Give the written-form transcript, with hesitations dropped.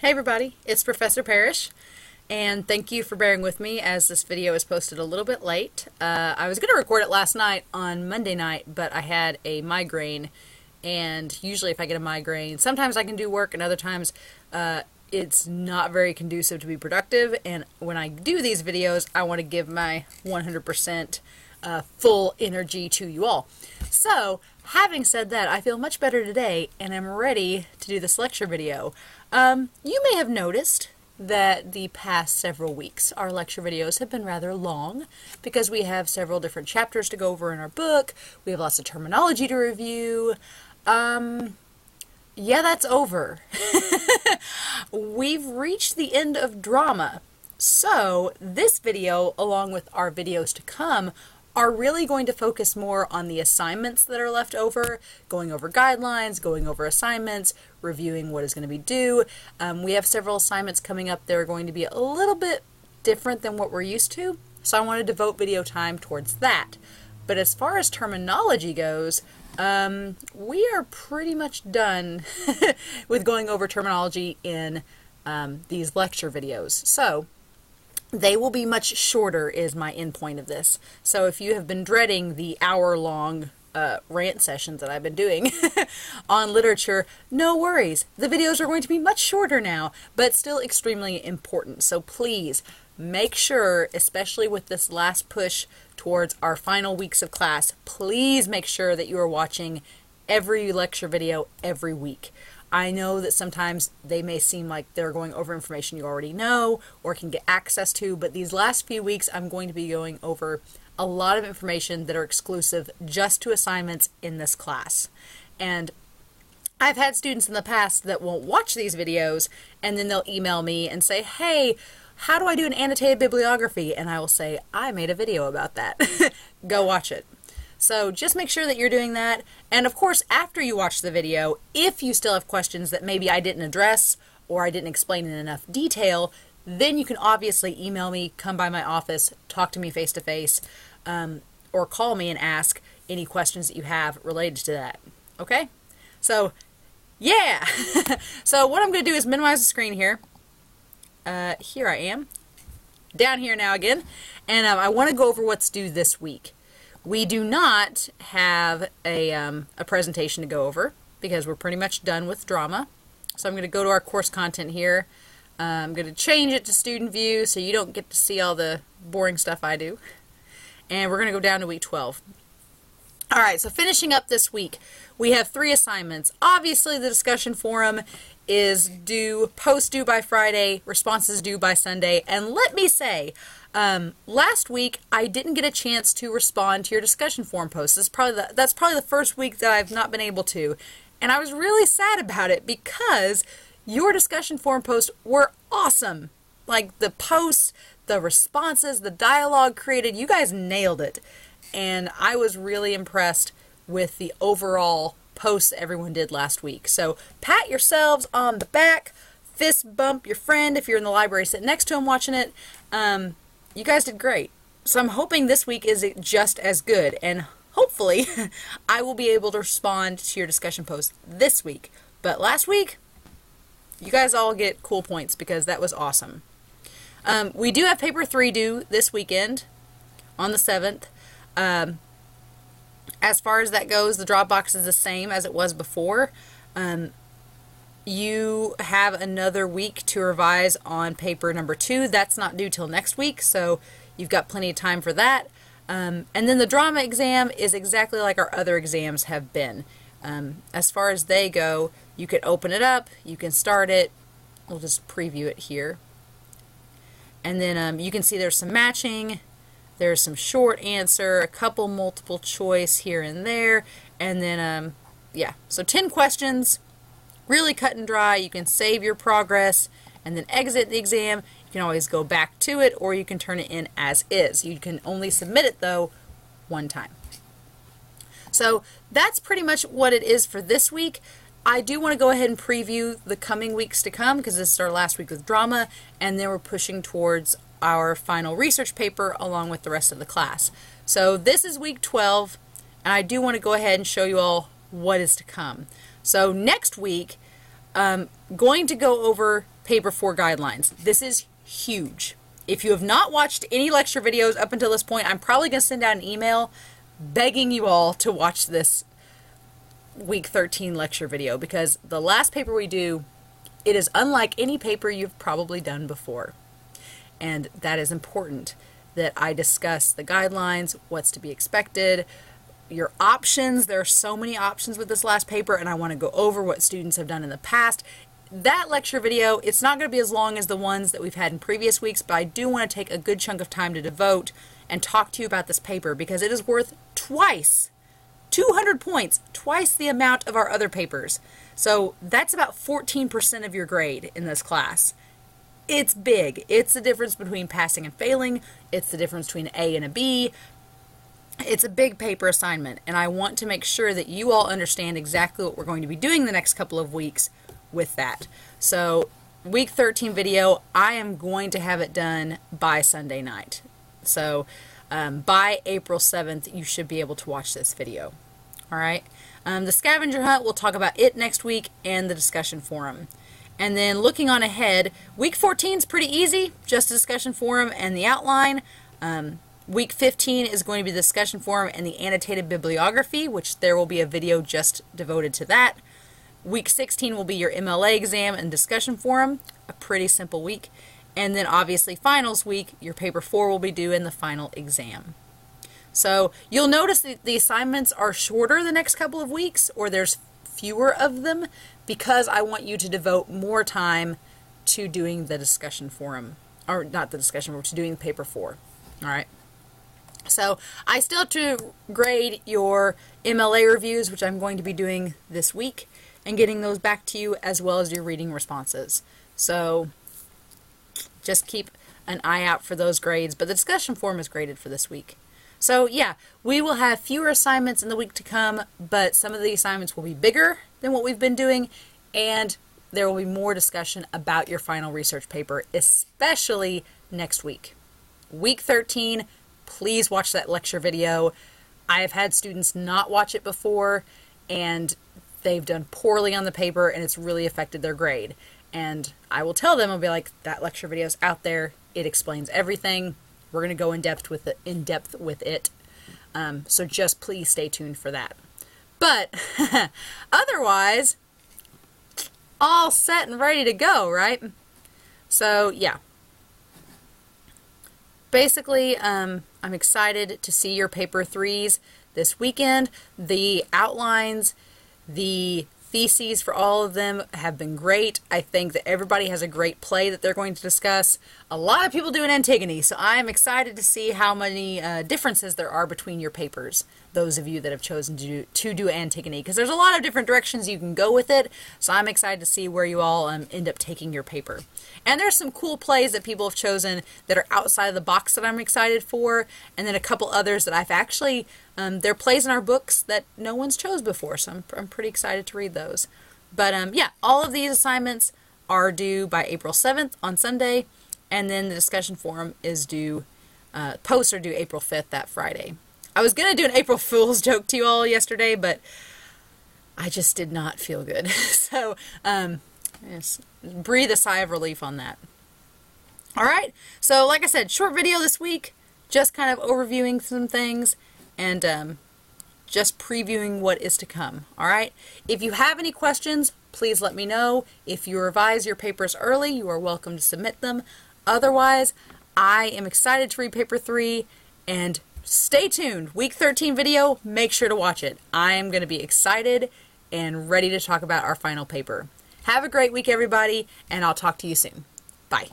Hey everybody, it's Professor Parish, and thank you for bearing with me as this video is posted a little bit late. I was going to record it last night on Monday night, but I had a migraine, and usually if I get a migraine, sometimes I can do work and other times it's not very conducive to be productive, and when I do these videos, I want to give my 100% full energy to you all. So, having said that, I feel much better today, and I'm ready to do this lecture video. You may have noticed that the past several weeks our lecture videos have been rather long because we have several different chapters to go over in our book. We have lots of terminology to review. Yeah, that's over. We've reached the end of drama. So this video, along with our videos to come, are really going to focus more on the assignments that are left over, going over guidelines, going over assignments, reviewing what is going to be due. We have several assignments coming up that are going to be a little bit different than what we're used to, so I want to devote video time towards that. But as far as terminology goes, we are pretty much done with going over terminology in these lecture videos. So they will be much shorter is my end point of this. So if you have been dreading the hour-long rant sessions that I've been doing on literature, no worries. The videos are going to be much shorter now, but still extremely important. So please make sure, especially with this last push towards our final weeks of class, please make sure that you are watching every lecture video every week. I know that sometimes they may seem like they're going over information you already know or can get access to, but these last few weeks I'm going to be going over a lot of information that are exclusive just to assignments in this class. And I've had students in the past that won't watch these videos and then they'll email me and say, hey, how do I do an annotated bibliography? And I will say, I made a video about that. Go watch it. So just make sure that you're doing that. And of course, after you watch the video, if you still have questions that maybe I didn't address or I didn't explain in enough detail, then you can obviously email me, come by my office, talk to me face to face, or call me and ask any questions that you have related to that. Okay? So, yeah! So what I'm going to do is minimize the screen here. Here I am. Down here now again. And I want to go over what's due this week. We do not have a presentation to go over because we're pretty much done with drama. So I'm going to go to our course content here. I'm going to change it to student view so you don't get to see all the boring stuff I do. And we're going to go down to week 12. Alright, so finishing up this week, we have 3 assignments. Obviously the discussion forum is due, post due by Friday, responses due by Sunday, and let me say, last week I didn't get a chance to respond to your discussion forum posts. That's probably the first week that I've not been able to, and I was really sad about it because your discussion forum posts were awesome. Like the posts, the responses, the dialogue created, you guys nailed it. And I was really impressed with the overall posts everyone did last week. So pat yourselves on the back, fist bump your friend if you're in the library sitting next to him watching it. You guys did great. So I'm hoping this week is just as good, and hopefully I will be able to respond to your discussion post this week. But last week, you guys all get cool points because that was awesome. We do have paper 3 due this weekend on the 7th. As far as that goes, the drop box is the same as it was before. You have another week to revise on paper number 2. That's not due till next week, so you've got plenty of time for that. And then the drama exam is exactly like our other exams have been. As far as they go, you can open it up, you can start it. We'll just preview it here. And then you can see there's some matching. There's some short answer, a couple multiple choice here and there, and then, yeah, so 10 questions, really cut and dry. You can save your progress and then exit the exam. You can always go back to it, or you can turn it in as is. You can only submit it, though, one time. So that's pretty much what it is for this week. I do want to go ahead and preview the coming weeks to come because this is our last week with drama, and then we're pushing towards our final research paper along with the rest of the class. So this is week 12, and I do want to go ahead and show you all what is to come. So next week, going to go over paper 4 guidelines. This is huge. If you have not watched any lecture videos up until this point, I'm probably going to send out an email begging you all to watch this week 13 lecture video, because the last paper we do, it is unlike any paper you've probably done before. And that is important, that I discuss the guidelines, what's to be expected, your options. There are so many options with this last paper, and I want to go over what students have done in the past. That lecture video, it's not going to be as long as the ones that we've had in previous weeks, but I do want to take a good chunk of time to devote and talk to you about this paper, because it is worth twice, 200 points, twice the amount of our other papers. So that's about 14% of your grade in this class. It's big. It's the difference between passing and failing. It's the difference between an A and a B. It's a big paper assignment, and I want to make sure that you all understand exactly what we're going to be doing the next couple of weeks with that. So week 13 video, I am going to have it done by Sunday night. So by April 7th, you should be able to watch this video. All right. The scavenger hunt, we'll talk about it next week, and the discussion forum. And then looking on ahead, week 14 is pretty easy, just a discussion forum and the outline. Week 15 is going to be the discussion forum and the annotated bibliography, which there will be a video just devoted to that. Week 16 will be your MLA exam and discussion forum, a pretty simple week. And then obviously finals week, your paper 4 will be due in the final exam. So you'll notice that the assignments are shorter the next couple of weeks, or there's fewer of them, because I want you to devote more time to doing the discussion forum, or not the discussion forum, to doing paper 4. All right. So I still have to grade your MLA reviews, which I'm going to be doing this week, and getting those back to you, as well as your reading responses. So just keep an eye out for those grades, but the discussion forum is graded for this week. So yeah, we will have fewer assignments in the week to come, but some of the assignments will be bigger than what we've been doing, and there will be more discussion about your final research paper, especially next week. Week 13, please watch that lecture video. I have had students not watch it before, and they've done poorly on the paper, and it's really affected their grade. And I will tell them, I'll be like, that lecture video is out there. It explains everything. We're going to go in depth with it. So just please stay tuned for that. But otherwise, all set and ready to go, right? So yeah. Basically, I'm excited to see your paper 3s this weekend. The outlines, the theses for all of them have been great. I think that everybody has a great play that they're going to discuss. A lot of people do an Antigone, so I am excited to see how many differences there are between your papers, those of you that have chosen to do Antigone, because there's a lot of different directions you can go with it, so I'm excited to see where you all end up taking your paper. And there's some cool plays that people have chosen that are outside of the box that I'm excited for, and then a couple others that I've actually, they're plays in our books that no one's chose before, so I'm pretty excited to read those. But yeah, all of these assignments are due by April 7th on Sunday, and then the discussion forum is due, posts are due April 5th, that Friday. I was going to do an April Fool's joke to you all yesterday, but I just did not feel good. So, yes, breathe a sigh of relief on that. All right, so like I said, short video this week, just kind of overviewing some things, and just previewing what is to come. All right, if you have any questions, please let me know. If you revise your papers early, you are welcome to submit them. Otherwise, I am excited to read paper 3, and stay tuned. Week 13 video, make sure to watch it. I am going to be excited and ready to talk about our final paper. Have a great week, everybody, and I'll talk to you soon. Bye.